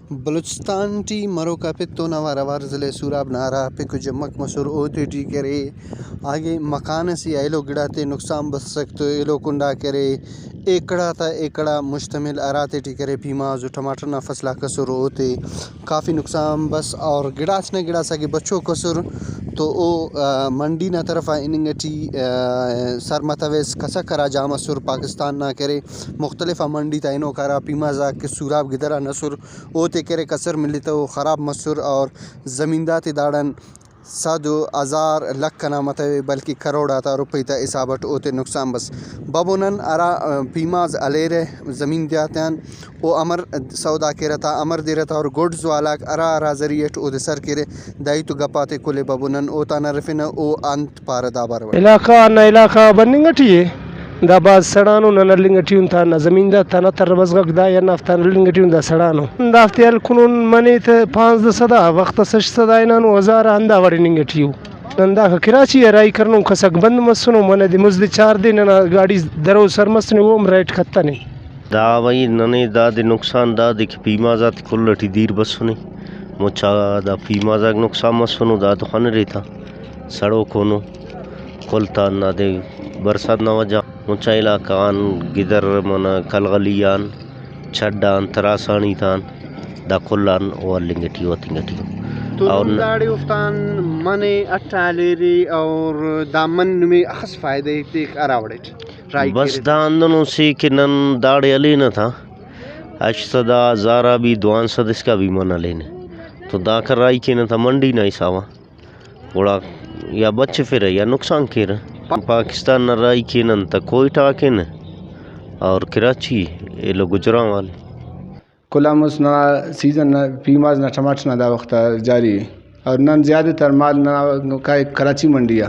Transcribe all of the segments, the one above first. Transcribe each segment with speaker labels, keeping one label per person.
Speaker 1: Balochistan T مرو کا پتو نوار ضلع سوراب نارا پک جمک مسور اوتے ٹی کرے آگے مکان سی ایلو گڑاتے نقصان بس سکتے ایلو کنڈا کرے ایکڑا تا ایکڑا مشتمل اراتے ٹی کرے پیماز و ٹماٹر نا فصلہ کسر ہوتے کافی نقصان بس اور گڑاس نہ گڑاس آگے بچوں کسر تو او منڈی نہ طرف انگٹی سر متویس کسا کرا جامع سر پاکستان نہ کرے مختلف منڈی تا انو کرا پیمازا کہ سوراب گدرا نسر اوتے کرے کسر ملی تو خراب مسر اور زمیندات داڑن 100,000 لکھ کنا متوے بلکہ کروڑا تا روپی تا حسابٹ اوتے نقصان بس بابونن ارا پیماز الیرے زمین دیاتیان او امر سودا کرتا امر دیرتا اور گوڈز والاک ارا ذریعٹ او دے سر کرے دائی تو گپاتے کلے بابونن او تا نرفن او انت پار دابار
Speaker 2: علاقہ بننگٹی دا باز سڑانو نہ لنگٹیون تا نہ زمیندار تا نہ تر بزغک دا یا نفتان لنگٹیون دا سڑانو دافتی الکنون منیت 500 وقت 600 اینانو 1000 اندا وڑی لنگٹیو نندا کراچی رائی کرنو کسک بند مسنو من دی مزد 4 دن نہ گاڑی درو سر مسنو ووم ریٹ کتنے
Speaker 3: دا وئی ننے دا دی نقصان دا دی کہ پیمازات کلٹی دیر بسونی مچا دا پیمازاک نقصان مسونو دا تو خن ریتا سڑو کونو کلتان نا دے برسات نہ وجہ مچا علاقان گدر من کلغلیان چھڈان تراسانی تان دا کلان او لنگٹی و تنگٹی
Speaker 1: تو داڑی افتان منے اٹھالیری اور دامن میں اخص فائدے تیک اراوڑیٹ
Speaker 3: بس دا اندنو سے کہ نن داڑی علی نہ تھا 800 زارا بھی 200 اس کا بھی منع لینے تو دا کر رائی کے نہ تھا منڈی نہ حسابہ بڑا یا بچے پھر یا نقصان کر پاکستان نہ رائی کے نن تا کوئی ٹاکے نہ اور کراچی یہ لوگ گجران والے
Speaker 4: کلامس نہ سیزن نہ پیماز نہ ٹماٹر نہ دا وقت جاری اور نن زیادہ تر مال نہ کراچی منڈیا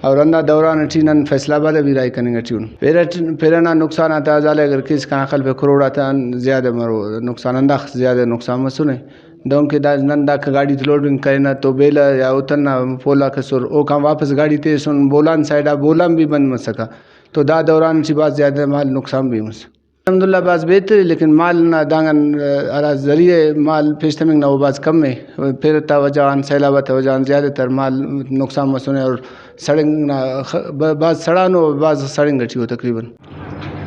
Speaker 4: اور اندہ دوران ٹی نن فیصلہ آباد بھی رائی کریں گے ٹیون پیرنا نقصان آتا ہے اگر کس کا عقل پہ کروڑ آتا زیادہ مرو نقصان اندہ زیادہ نقصان مسنے دون کے دا نندا کا گاڑی لوڈنگ کرنا تو بیلا یا اترنا پولا کسر او کام واپس گاڑی تے سن بولان سائڈا بولان بھی بند مس سکا تو دا دوران چی بات زیادہ مال نقصان بھی مس الحمدللہ باز بہتر لیکن مال نہ دانگن ارا ذریعے مال پیشتمنگ نہ وہ باز کم ہے پھر توجہان سیلابت وجہان زیادہ تر مال نقصان مسنے اور سڑنگ بعض سڑانو بعض سڑنگ گٹی ہو تقریباً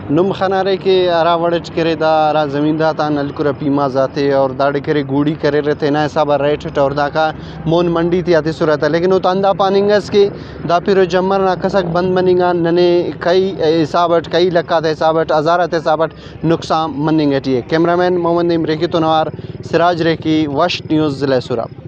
Speaker 1: نم خنارے کے ارا وڑچ کرے دا ارا زمیندار تا نلکر پیما جاتے اور داڑے کرے گوڑی کرے رہتے نا حساب ریٹ اور دا کا مون منڈی تھی آتی صورت ہے لیکن وہ تاندا پاننگس کے دا پھر جمر نا کسک بند مننگا ننے کئی حسابٹ کئی لکات حسابٹ ہزارت حسابٹ نقصان مننگٹی ہے کیمرامین محمد نیم ریکی تو نوار سراج ریکی وش نیوز ضلع سوراب